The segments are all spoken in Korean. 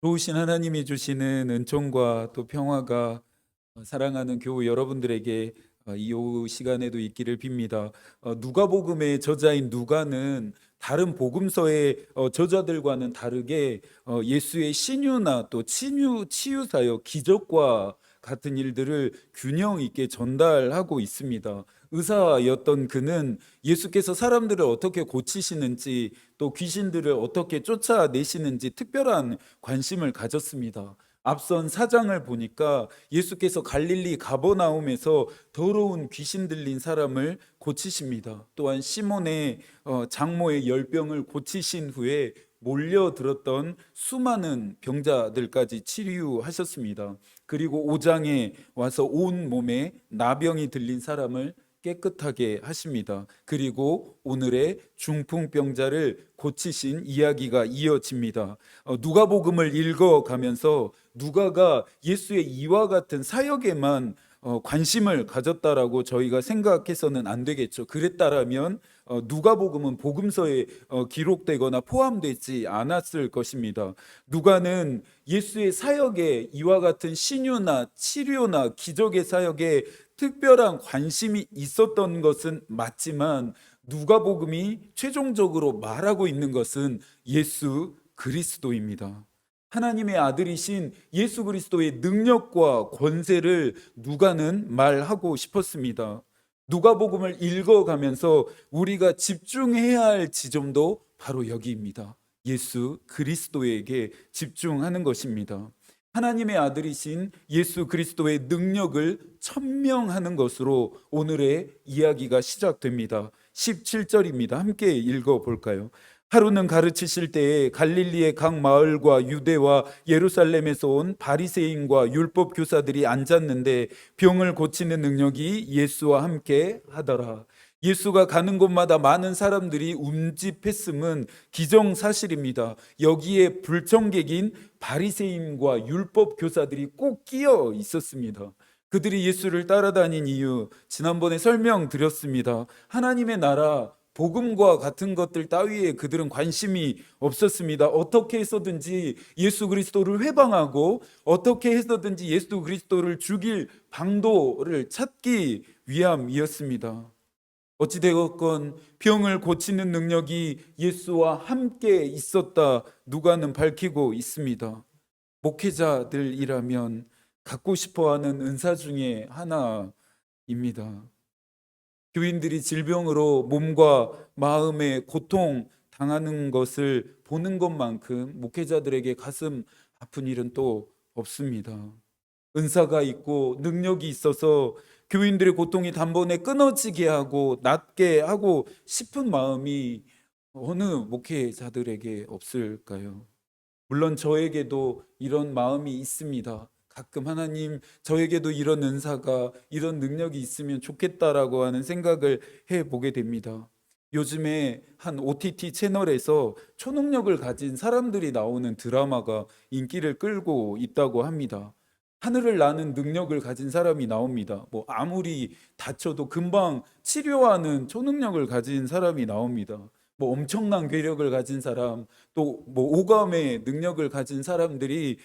좋으신 하나님이 주시는 은총과 또 평화가 사랑하는 교우 여러분들에게 이 오후 시간에도 있기를 빕니다. 누가복음의 저자인 누가는 다른 복음서의 저자들과는 다르게 예수의 신유나 또 치유 사역, 기적과 같은 일들을 균형 있게 전달하고 있습니다. 의사였던 그는 예수께서 사람들을 어떻게 고치시는지 또 귀신들을 어떻게 쫓아내시는지 특별한 관심을 가졌습니다. 앞선 사장을 보니까 예수께서 갈릴리 가버나움에서 더러운 귀신 들린 사람을 고치십니다. 또한 시몬의 장모의 열병을 고치신 후에 몰려들었던 수많은 병자들까지 치유하셨습니다. 그리고 5장에 와서 온 몸에 나병이 들린 사람을 깨끗하게 하십니다. 그리고 오늘의 중풍병자를 고치신 이야기가 이어집니다. 누가복음을 읽어가면서 누가가 예수의 이와 같은 사역에만 관심을 가졌다라고 저희가 생각해서는 안 되겠죠. 그랬다라면 누가복음은 복음서에 기록되거나 포함되지 않았을 것입니다. 누가는 예수의 사역에 이와 같은 신유나 치료나 기적의 사역에 특별한 관심이 있었던 것은 맞지만 누가복음이 최종적으로 말하고 있는 것은 예수 그리스도입니다. 하나님의 아들이신 예수 그리스도의 능력과 권세를 누가는 말하고 싶었습니다. 누가복음을 읽어가면서 우리가 집중해야 할 지점도 바로 여기입니다. 예수 그리스도에게 집중하는 것입니다. 하나님의 아들이신 예수 그리스도의 능력을 천명하는 것으로 오늘의 이야기가 시작됩니다. 17절입니다. 함께 읽어볼까요? 하루는 가르치실 때에 갈릴리의 각 마을과 유대와 예루살렘에서 온 바리새인과 율법 교사들이 앉았는데 병을 고치는 능력이 예수와 함께 하더라. 예수가 가는 곳마다 많은 사람들이 움집했음은 기정사실입니다. 여기에 불청객인 바리새인과 율법 교사들이 꼭 끼어 있었습니다. 그들이 예수를 따라다닌 이유 지난번에 설명드렸습니다. 하나님의 나라 복음과 같은 것들 따위에 그들은 관심이 없었습니다. 어떻게 해서든지 예수 그리스도를 회방하고 어떻게 해서든지 예수 그리스도를 죽일 방도를 찾기 위함이었습니다. 어찌되었건 병을 고치는 능력이 예수와 함께 있었다 누가는 밝히고 있습니다. 목회자들이라면 갖고 싶어하는 은사 중에 하나입니다. 교인들이 질병으로 몸과 마음의 고통 당하는 것을 보는 것만큼 목회자들에게 가슴 아픈 일은 또 없습니다. 은사가 있고 능력이 있어서 교인들의 고통이 단번에 끊어지게 하고 낫게 하고 싶은 마음이 어느 목회자들에게 없을까요? 물론 저에게도 이런 마음이 있습니다. 가끔 하나님 저에게도 이런 은사가 이런 능력이 있으면 좋겠다라고 하는 생각을 해보게 됩니다. 요즘에 한 OTT 채널에서 초능력을 가진 사람들이 나오는 드라마가 인기를 끌고 있다고 합니다. 하늘을 나는 능력을 가진 사람이 나옵니다. 뭐 아무리 다쳐도 금방 치료하는 초능력을 가진 사람이 나옵니다. 뭐 엄청난 괴력을 가진 사람, 또 뭐 오감의 능력을 가진 사람들이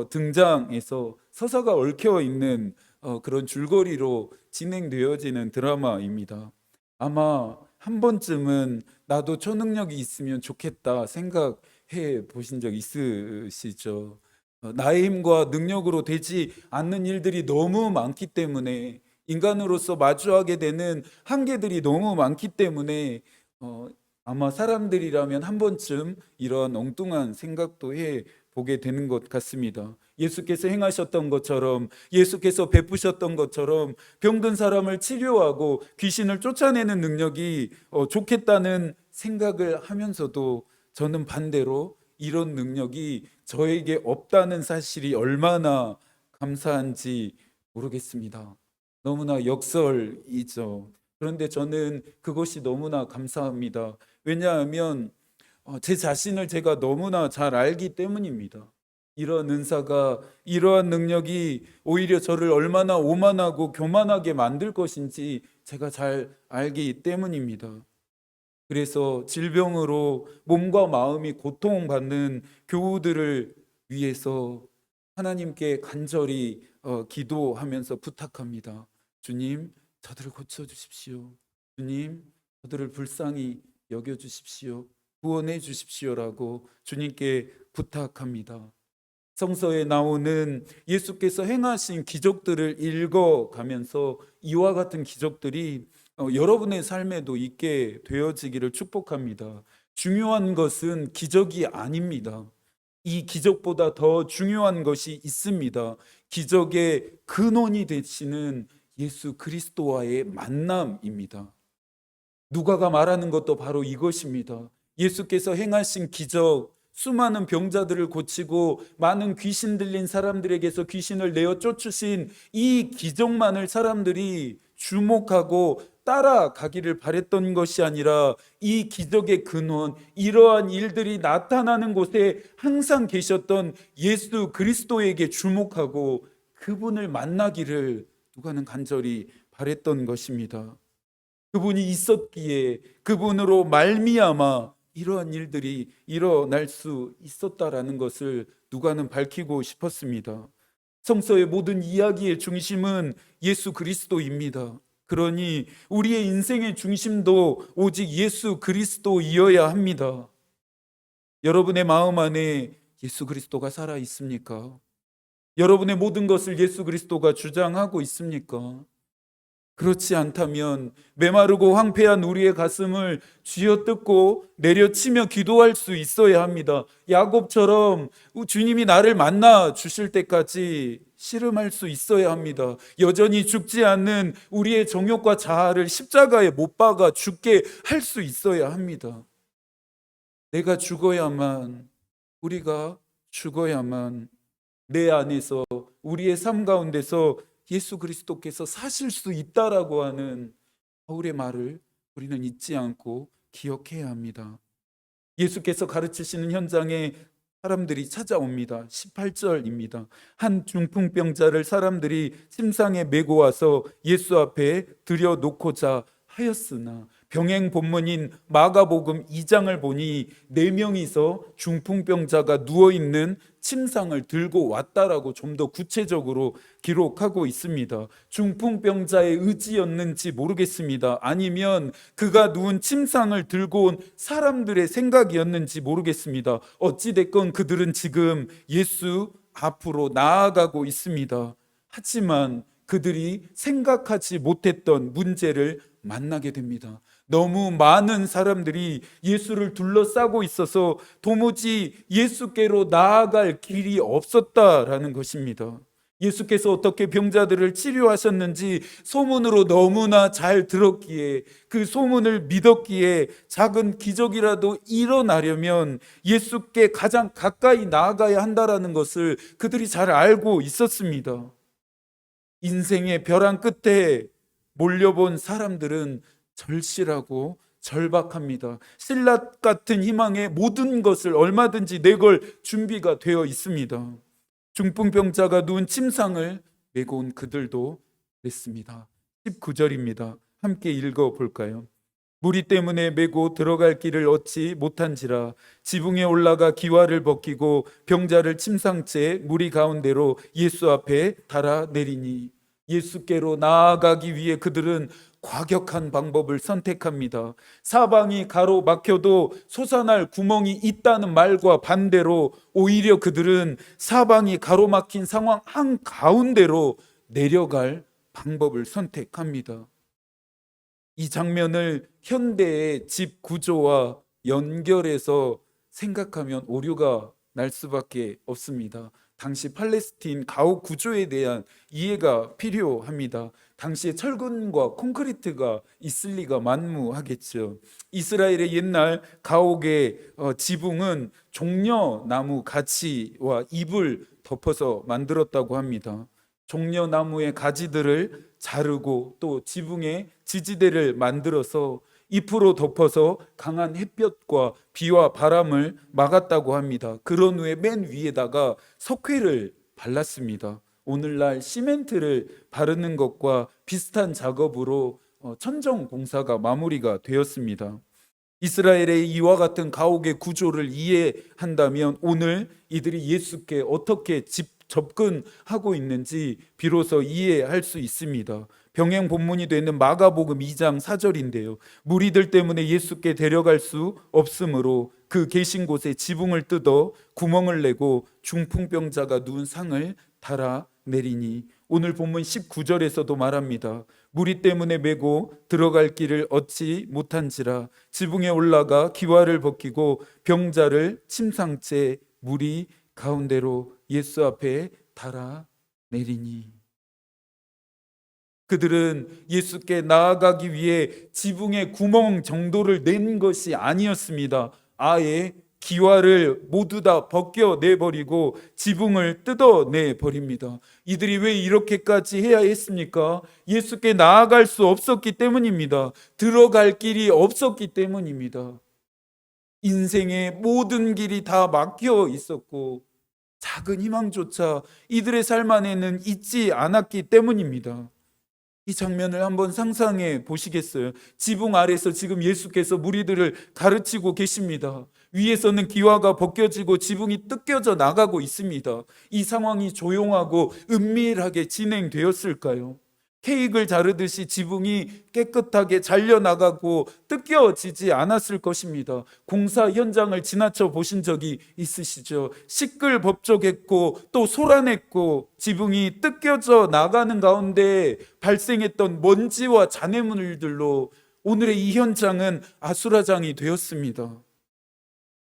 등장해서 서사가 얽혀 있는 그런 줄거리로 진행되어지는 드라마입니다. 아마 한 번쯤은 나도 초능력이 있으면 좋겠다 생각해 보신 적 있으시죠? 나의 힘과 능력으로 되지 않는 일들이 너무 많기 때문에 인간으로서 마주하게 되는 한계들이 너무 많기 때문에 어, 아마 사람들이라면 한 번쯤 이런 엉뚱한 생각도 해 보게 되는 것 같습니다. 예수께서 행하셨던 것처럼 예수께서 베푸셨던 것처럼 병든 사람을 치료하고 귀신을 쫓아내는 능력이 좋겠다는 생각을 하면서도 저는 반대로 이런 능력이 저에게 없다는 사실이 얼마나 감사한지 모르겠습니다. 너무나 역설이죠. 그런데 저는 그것이 너무나 감사합니다. 왜냐하면 제 자신을 제가 너무나 잘 알기 때문입니다. 이런 은사가, 이러한 능력이 오히려 저를 얼마나 오만하고 교만하게 만들 것인지 제가 잘 알기 때문입니다. 그래서 질병으로 몸과 마음이 고통받는 교우들을 위해서 하나님께 간절히 기도하면서 부탁합니다. 주님, 저들을 고쳐주십시오. 주님, 저들을 불쌍히 여겨주십시오. 구원해 주십시오라고 주님께 부탁합니다. 성서에 나오는 예수께서 행하신 기적들을 읽어가면서 이와 같은 기적들이 여러분의 삶에도 있게 되어지기를 축복합니다. 중요한 것은 기적이 아닙니다. 이 기적보다 더 중요한 것이 있습니다. 기적의 근원이 되시는 예수 그리스도와의 만남입니다. 누가가 말하는 것도 바로 이것입니다. 예수께서 행하신 기적, 수많은 병자들을 고치고 많은 귀신 들린 사람들에게서 귀신을 내어 쫓으신 이 기적만을 사람들이 주목하고 따라가기를 바랬던 것이 아니라 이 기적의 근원, 이러한 일들이 나타나는 곳에 항상 계셨던 예수 그리스도에게 주목하고 그분을 만나기를 누가는 간절히 바랬던 것입니다. 그분이 있었기에 그분으로 말미암아 이러한 일들이 일어날 수 있었다라는 것을 누가는 밝히고 싶었습니다. 성서의 모든 이야기의 중심은 예수 그리스도입니다. 그러니 우리의 인생의 중심도 오직 예수 그리스도이어야 합니다. 여러분의 마음 안에 예수 그리스도가 살아 있습니까? 여러분의 모든 것을 예수 그리스도가 주장하고 있습니까? 그렇지 않다면 메마르고 황폐한 우리의 가슴을 쥐어뜯고 내려치며 기도할 수 있어야 합니다. 야곱처럼 주님이 나를 만나 주실 때까지 씨름할 수 있어야 합니다. 여전히 죽지 않는 우리의 정욕과 자아를 십자가에 못 박아 죽게 할 수 있어야 합니다. 내가 죽어야만, 우리가 죽어야만 내 안에서, 우리의 삶 가운데서 예수 그리스도께서 사실 수 있다라고 하는 바울의 말을 우리는 잊지 않고 기억해야 합니다. 예수께서 가르치시는 현장에 사람들이 찾아옵니다. 18절입니다. 한 중풍병자를 사람들이 침상에 메고 와서 예수 앞에 들여놓고자 하였으나, 병행 본문인 마가복음 2장을 보니 4명이서 중풍병자가 누워있는 침상을 들고 왔다라고 좀 더 구체적으로 기록하고 있습니다. 중풍병자의 의지였는지 모르겠습니다. 아니면 그가 누운 침상을 들고 온 사람들의 생각이었는지 모르겠습니다. 어찌됐건 그들은 지금 예수 앞으로 나아가고 있습니다. 하지만 그들이 생각하지 못했던 문제를 만나게 됩니다. 너무 많은 사람들이 예수를 둘러싸고 있어서 도무지 예수께로 나아갈 길이 없었다라는 것입니다. 예수께서 어떻게 병자들을 치료하셨는지 소문으로 너무나 잘 들었기에, 그 소문을 믿었기에 작은 기적이라도 일어나려면 예수께 가장 가까이 나아가야 한다라는 것을 그들이 잘 알고 있었습니다. 인생의 벼랑 끝에 몰려본 사람들은 절실하고 절박합니다. 신라 같은 희망에 모든 것을 얼마든지 내걸 준비가 되어 있습니다. 중풍병자가 누운 침상을 메고 온 그들도 그랬습니다. 19절입니다. 함께 읽어볼까요? 무리 때문에 메고 들어갈 길을 얻지 못한지라 지붕에 올라가 기와를 벗기고 병자를 침상째 무리 가운데로 예수 앞에 달아내리니, 예수께로 나아가기 위해 그들은 과격한 방법을 선택합니다. 사방이 가로막혀도 솟아날 구멍이 있다는 말과 반대로 오히려 그들은 사방이 가로막힌 상황 한가운데로 내려갈 방법을 선택합니다. 이 장면을 현대의 집 구조와 연결해서 생각하면 오류가 날 수밖에 없습니다. 당시 팔레스틴 가옥 구조에 대한 이해가 필요합니다. 당시에 철근과 콘크리트가 있을 리가 만무하겠죠. 이스라엘의 옛날 가옥의 지붕은 종려나무 가지와 잎을 덮어서 만들었다고 합니다. 종려나무의 가지들을 자르고 또 지붕에 지지대를 만들어서 잎으로 덮어서 강한 햇볕과 비와 바람을 막았다고 합니다. 그런 후에 맨 위에다가 석회를 발랐습니다. 오늘날 시멘트를 바르는 것과 비슷한 작업으로 천정 공사가 마무리가 되었습니다. 이스라엘의 이와 같은 가옥의 구조를 이해한다면 오늘 이들이 예수께 어떻게 접근하고 있는지 비로소 이해할 수 있습니다. 병행 본문이 되는 마가복음 2장 4절인데요. 무리들 때문에 예수께 데려갈 수 없으므로 그 계신 곳에 지붕을 뜯어 구멍을 내고 중풍병자가 누운 상을 달아 내리니, 오늘 본문 19절에서도 말합니다. 무리 때문에 메고 들어갈 길을 얻지 못한지라 지붕에 올라가 기와를 벗기고 병자를 침상째 무리 가운데로 예수 앞에 달아 내리니, 그들은 예수께 나아가기 위해 지붕에 구멍 정도를 낸 것이 아니었습니다. 아예 기와를 모두 다 벗겨내버리고 지붕을 뜯어내버립니다. 이들이 왜 이렇게까지 해야 했습니까? 예수께 나아갈 수 없었기 때문입니다. 들어갈 길이 없었기 때문입니다. 인생의 모든 길이 다 막혀 있었고 작은 희망조차 이들의 삶 안에는 있지 않았기 때문입니다. 이 장면을 한번 상상해 보시겠어요? 지붕 아래서 지금 예수께서 무리들을 가르치고 계십니다. 위에서는 기와가 벗겨지고 지붕이 뜯겨져 나가고 있습니다. 이 상황이 조용하고 은밀하게 진행되었을까요? 케이크를 자르듯이 지붕이 깨끗하게 잘려나가고 뜯겨지지 않았을 것입니다. 공사 현장을 지나쳐 보신 적이 있으시죠? 시끌벅적했고 또 소란했고 지붕이 뜯겨져 나가는 가운데 발생했던 먼지와 잔해물들로 오늘의 이 현장은 아수라장이 되었습니다.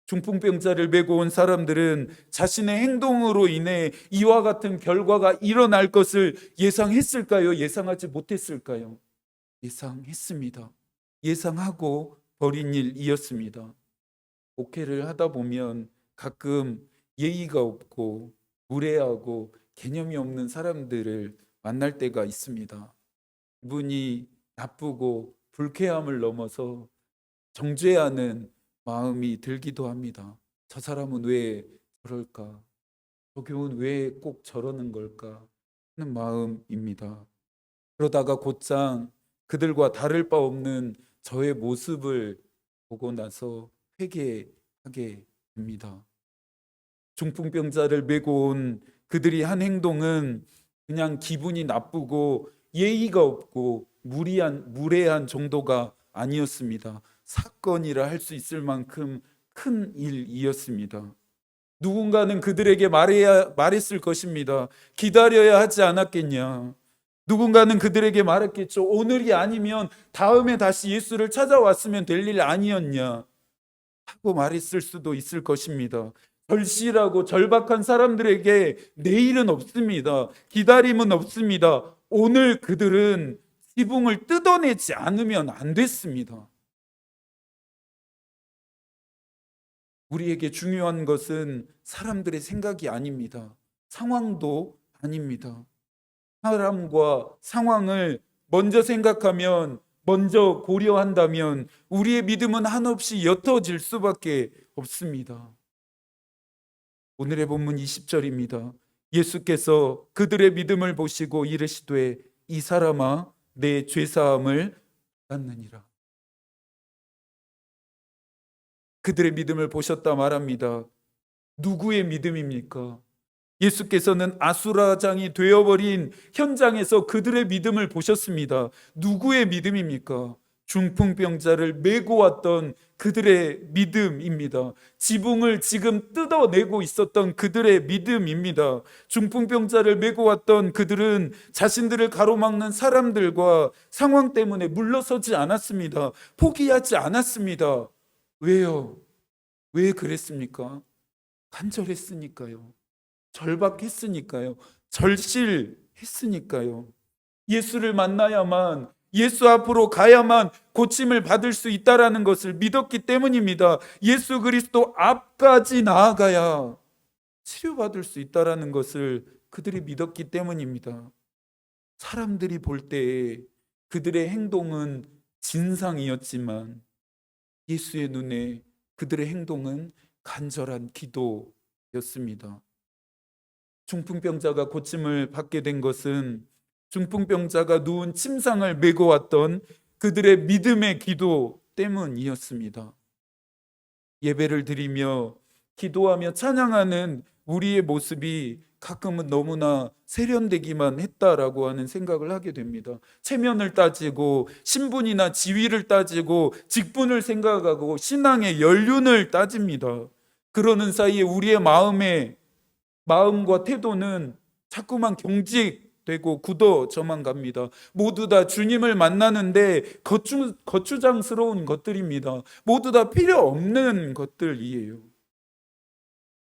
중풍병자를 메고 온 사람들은 자신의 행동으로 인해 이와 같은 결과가 일어날 것을 예상했을까요? 예상하지 못했을까요? 예상했습니다. 예상하고 벌인 일이었습니다. 목회를 하다 보면 가끔 예의가 없고 무례하고 개념이 없는 사람들을 만날 때가 있습니다. 기분이 나쁘고 불쾌함을 넘어서 정죄하는 마음이 들기도 합니다. 저 사람은 왜 저럴까? 저 교훈 왜 꼭 저러는 걸까? 하는 마음입니다. 그러다가 곧장 그들과 다를 바 없는 저의 모습을 보고 나서 회개하게 됩니다. 중풍병자를 메고 온 그들이 한 행동은 그냥 기분이 나쁘고 예의가 없고 무례한 정도가 아니었습니다. 사건이라 할 수 있을 만큼 큰 일이었습니다. 누군가는 그들에게 말했을 것입니다. 기다려야 하지 않았겠냐. 누군가는 그들에게 말했겠죠. 오늘이 아니면 다음에 다시 예수를 찾아왔으면 될 일 아니었냐 하고 말했을 수도 있을 것입니다. 절실하고 절박한 사람들에게 내일은 없습니다. 기다림은 없습니다. 오늘 그들은 지붕을 뜯어내지 않으면 안 됐습니다. 우리에게 중요한 것은 사람들의 생각이 아닙니다. 상황도 아닙니다. 사람과 상황을 먼저 생각하면, 먼저 고려한다면 우리의 믿음은 한없이 옅어질 수밖에 없습니다. 오늘의 본문 20절입니다. 예수께서 그들의 믿음을 보시고 이르시되 이 사람아 내 죄사함을 받느니라. 그들의 믿음을 보셨다 말합니다. 누구의 믿음입니까? 예수께서는 아수라장이 되어버린 현장에서 그들의 믿음을 보셨습니다. 누구의 믿음입니까? 중풍병자를 메고 왔던 그들의 믿음입니다. 지붕을 지금 뜯어내고 있었던 그들의 믿음입니다. 중풍병자를 메고 왔던 그들은 자신들을 가로막는 사람들과 상황 때문에 물러서지 않았습니다. 포기하지 않았습니다. 왜요? 왜 그랬습니까? 간절했으니까요. 절박했으니까요. 절실했으니까요. 예수를 만나야만, 예수 앞으로 가야만 고침을 받을 수 있다라는 것을 믿었기 때문입니다. 예수 그리스도 앞까지 나아가야 치료받을 수 있다라는 것을 그들이 믿었기 때문입니다. 사람들이 볼 때에 그들의 행동은 진상이었지만 예수의 눈에 그들의 행동은 간절한 기도였습니다. 중풍병자가 고침을 받게 된 것은 중풍병자가 누운 침상을 메고 왔던 그들의 믿음의 기도 때문이었습니다. 예배를 드리며 기도하며 찬양하는 우리의 모습이 가끔은 너무나 세련되기만 했다라고 하는 생각을 하게 됩니다. 체면을 따지고 신분이나 지위를 따지고 직분을 생각하고 신앙의 연륜을 따집니다. 그러는 사이에 우리의 마음과 태도는 자꾸만 경직되고 굳어져만 갑니다. 모두 다 주님을 만나는데 거추장스러운 것들입니다. 모두 다 필요 없는 것들이에요.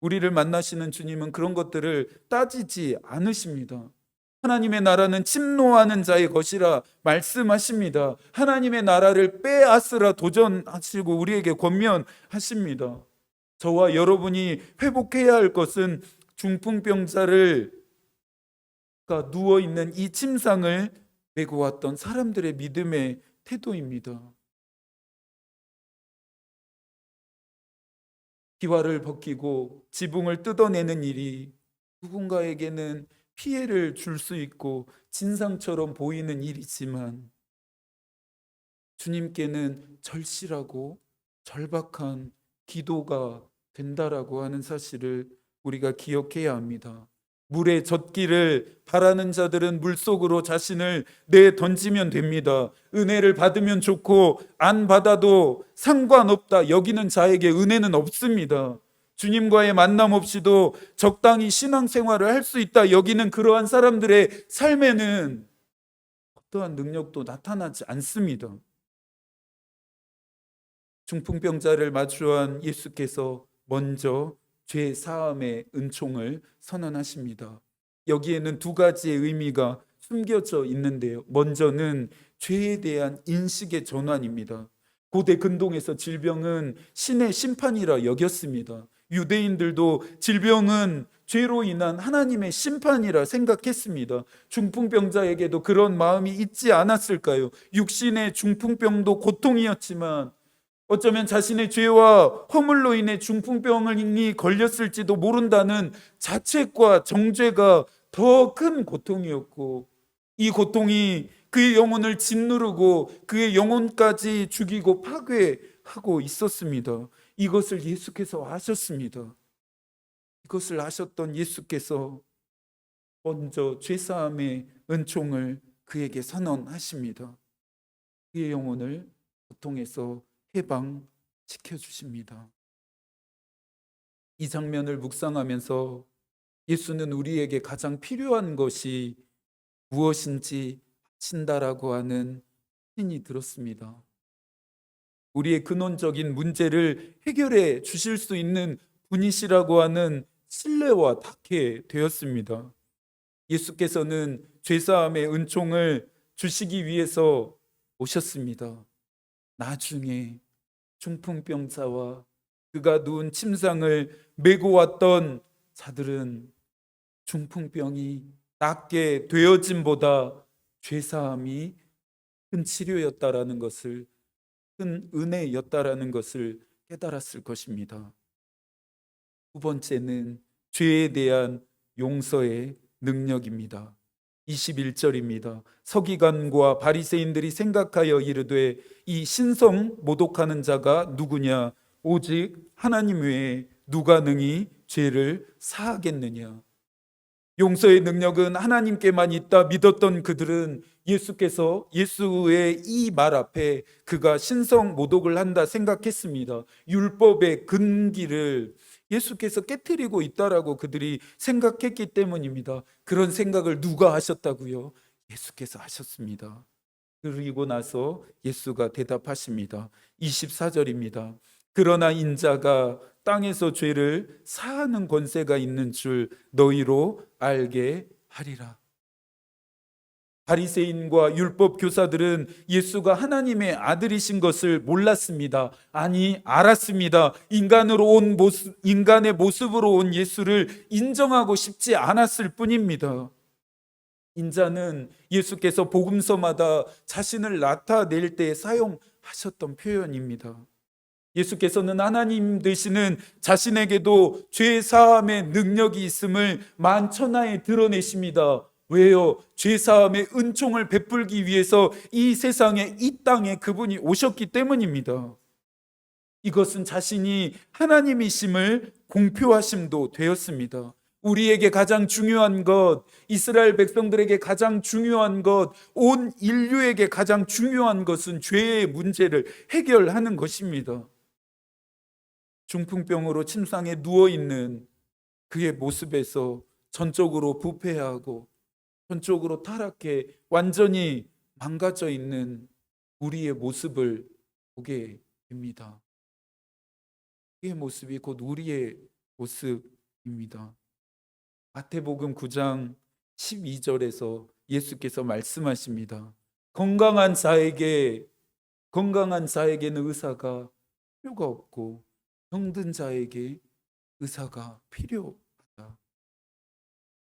우리를 만나시는 주님은 그런 것들을 따지지 않으십니다. 하나님의 나라는 침노하는 자의 것이라 말씀하십니다. 하나님의 나라를 빼앗으라 도전하시고 우리에게 권면하십니다. 저와 여러분이 회복해야 할 것은 중풍병자가 누워있는 이 침상을 메고 왔던 사람들의 믿음의 태도입니다. 기와를 벗기고 지붕을 뜯어내는 일이 누군가에게는 피해를 줄 수 있고 진상처럼 보이는 일이지만 주님께는 절실하고 절박한 기도가 된다라고 하는 사실을 우리가 기억해야 합니다. 물에 젖기를 바라는 자들은 물속으로 자신을 내던지면 됩니다. 은혜를 받으면 좋고 안 받아도 상관없다 여기는 자에게 은혜는 없습니다. 주님과의 만남 없이도 적당히 신앙생활을 할 수 있다 여기는 그러한 사람들의 삶에는 어떠한 능력도 나타나지 않습니다. 중풍병자를 마주한 예수께서 먼저 죄 사함의 은총을 선언하십니다. 여기에는 두 가지의 의미가 숨겨져 있는데요. 먼저는 죄에 대한 인식의 전환입니다. 고대 근동에서 질병은 신의 심판이라 여겼습니다. 유대인들도 질병은 죄로 인한 하나님의 심판이라 생각했습니다. 중풍병자에게도 그런 마음이 있지 않았을까요? 육신의 중풍병도 고통이었지만 어쩌면 자신의 죄와 허물로 인해 중풍병이 걸렸을지도 모른다는 자책과 정죄가 더 큰 고통이었고 이 고통이 그의 영혼을 짓누르고 그의 영혼까지 죽이고 파괴하고 있었습니다. 이것을 예수께서 아셨습니다. 이것을 아셨던 예수께서 먼저 죄사함의 은총을 그에게 선언하십니다. 그의 영혼을 고통에서 해방시켜 주십니다. 이 장면을 묵상하면서 예수는 우리에게 가장 필요한 것이 무엇인지 아신다라고 하는 신이 들었습니다. 우리의 근원적인 문제를 해결해 주실 수 있는 분이시라고 하는 신뢰와 닿게 되었습니다. 예수께서는 죄사함의 은총을 주시기 위해서 오셨습니다. 나중에 중풍병자와 그가 누운 침상을 메고 왔던 자들은 중풍병이 낫게 되어짐보다 죄사함이 큰 치료였다라는 것을, 큰 은혜였다라는 것을 깨달았을 것입니다. 두 번째는 죄에 대한 용서의 능력입니다. 21절입니다. 서기관과 바리새인들이 생각하여 이르되 이 신성 모독하는 자가 누구냐? 오직 하나님 외에 누가 능히 죄를 사하겠느냐? 용서의 능력은 하나님께만 있다 믿었던 그들은 예수의 이 말 앞에 그가 신성 모독을 한다 생각했습니다. 율법의 근기를 예수께서 깨트리고 있다라고 그들이 생각했기 때문입니다. 그런 생각을 누가 하셨다고요? 예수께서 하셨습니다. 그리고 나서 예수가 대답하십니다. 24절입니다. 그러나 인자가 땅에서 죄를 사하는 권세가 있는 줄 너희로 알게 하리라. 바리새인과 율법 교사들은 예수가 하나님의 아들이신 것을 몰랐습니다. 아니, 알았습니다. 인간의 모습으로 온 예수를 인정하고 싶지 않았을 뿐입니다. 인자는 예수께서 복음서마다 자신을 나타낼 때 사용하셨던 표현입니다. 예수께서는 하나님 되시는 자신에게도 죄 사함의 능력이 있음을 만천하에 드러내십니다. 왜요? 죄사함의 은총을 베풀기 위해서 이 세상에, 이 땅에 그분이 오셨기 때문입니다. 이것은 자신이 하나님이심을 공표하심도 되었습니다. 우리에게 가장 중요한 것, 이스라엘 백성들에게 가장 중요한 것, 온 인류에게 가장 중요한 것은 죄의 문제를 해결하는 것입니다. 중풍병으로 침상에 누워있는 그의 모습에서 전적으로 부패하고 전적으로 타락해 완전히 망가져 있는 우리의 모습을 보게 됩니다. 그의 모습이 곧 우리의 모습입니다. 마태복음 9장 12절에서 예수께서 말씀하십니다. 건강한 자에게는 의사가 필요가 없고 병든 자에게 의사가 필요하다.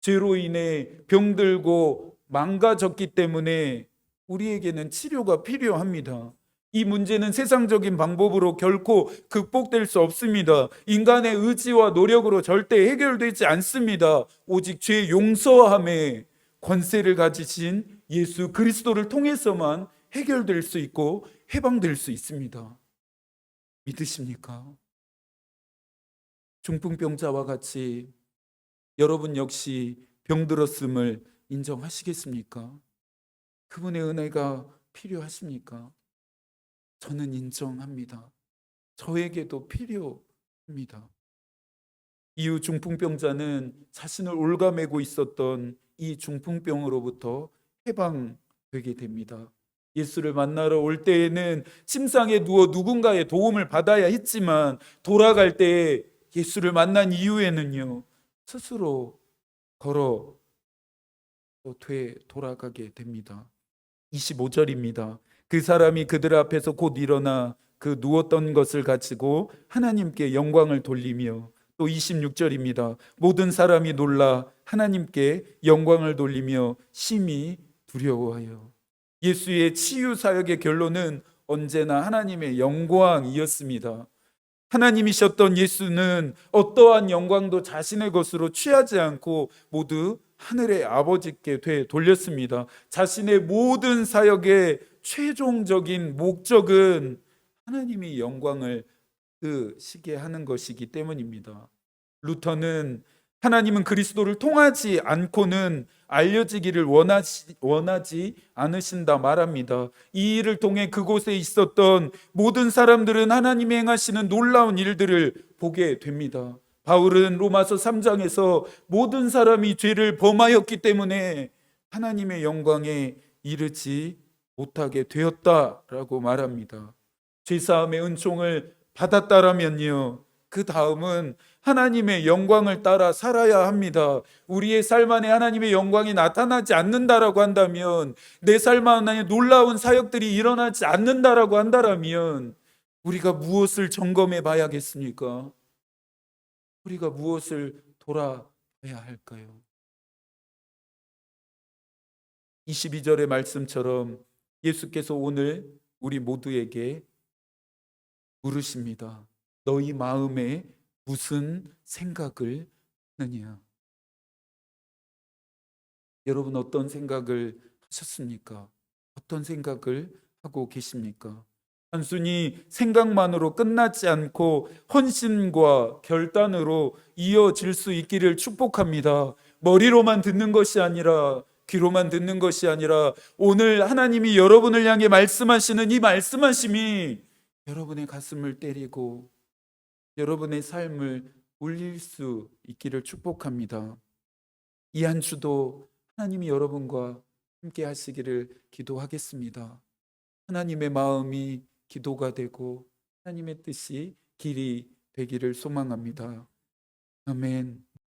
죄로 인해 병들고 망가졌기 때문에 우리에게는 치료가 필요합니다. 이 문제는 세상적인 방법으로 결코 극복될 수 없습니다. 인간의 의지와 노력으로 절대 해결되지 않습니다. 오직 죄 용서함의 권세를 가지신 예수 그리스도를 통해서만 해결될 수 있고 해방될 수 있습니다. 믿으십니까? 중풍병자와 같이 여러분 역시 병들었음을 인정하시겠습니까? 그분의 은혜가 필요하십니까? 저는 인정합니다. 저에게도 필요합니다. 이후 중풍병자는 자신을 올가매고 있었던 이 중풍병으로부터 해방되게 됩니다. 예수를 만나러 올 때에는 침상에 누워 누군가의 도움을 받아야 했지만 돌아갈 때 예수를 만난 이후에는요, 스스로 걸어 돌아가게 됩니다. 25절입니다. 그 사람이 그들 앞에서 곧 일어나 그 누웠던 것을 가지고 하나님께 영광을 돌리며, 또 26절입니다. 모든 사람이 놀라 하나님께 영광을 돌리며 심히 두려워하여. 예수의 치유 사역의 결론은 언제나 하나님의 영광이었습니다. 하나님이셨던 예수는 어떠한 영광도 자신의 것으로 취하지 않고 모두 하늘의 아버지께 돌렸습니다. 자신의 모든 사역의 최종적인 목적은 하나님이 영광을 받으시게 하는 것이기 때문입니다. 루터는 하나님은 그리스도를 통하지 않고는 알려지기를 원하지 않으신다 말합니다. 이 일을 통해 그곳에 있었던 모든 사람들은 하나님이 행하시는 놀라운 일들을 보게 됩니다. 바울은 로마서 3장에서 모든 사람이 죄를 범하였기 때문에 하나님의 영광에 이르지 못하게 되었다라고 말합니다. 죄사함의 은총을 받았다라면요, 그 다음은 하나님의 영광을 따라 살아야 합니다. 우리의 삶 안에 하나님의 영광이 나타나지 않는다라고 한다면, 내 삶 안에 놀라운 사역들이 일어나지 않는다라고 한다면 우리가 무엇을 점검해 봐야겠습니까? 우리가 무엇을 돌아봐야 할까요? 22절의 말씀처럼 예수께서 오늘 우리 모두에게 물으십니다. 너희 마음에 무슨 생각을 하느냐? 여러분 어떤 생각을 하셨습니까? 어떤 생각을 하고 계십니까? 단순히 생각만으로 끝나지 않고 헌신과 결단으로 이어질 수 있기를 축복합니다. 머리로만 듣는 것이 아니라, 귀로만 듣는 것이 아니라, 오늘 하나님이 여러분을 향해 말씀하시는 이 말씀하심이 여러분의 가슴을 때리고 여러분의 삶을 울릴 수 있기를 축복합니다. 이 한 주도 하나님이 여러분과 함께 하시기를 기도하겠습니다. 하나님의 마음이 기도가 되고 하나님의 뜻이 길이 되기를 소망합니다. 아멘.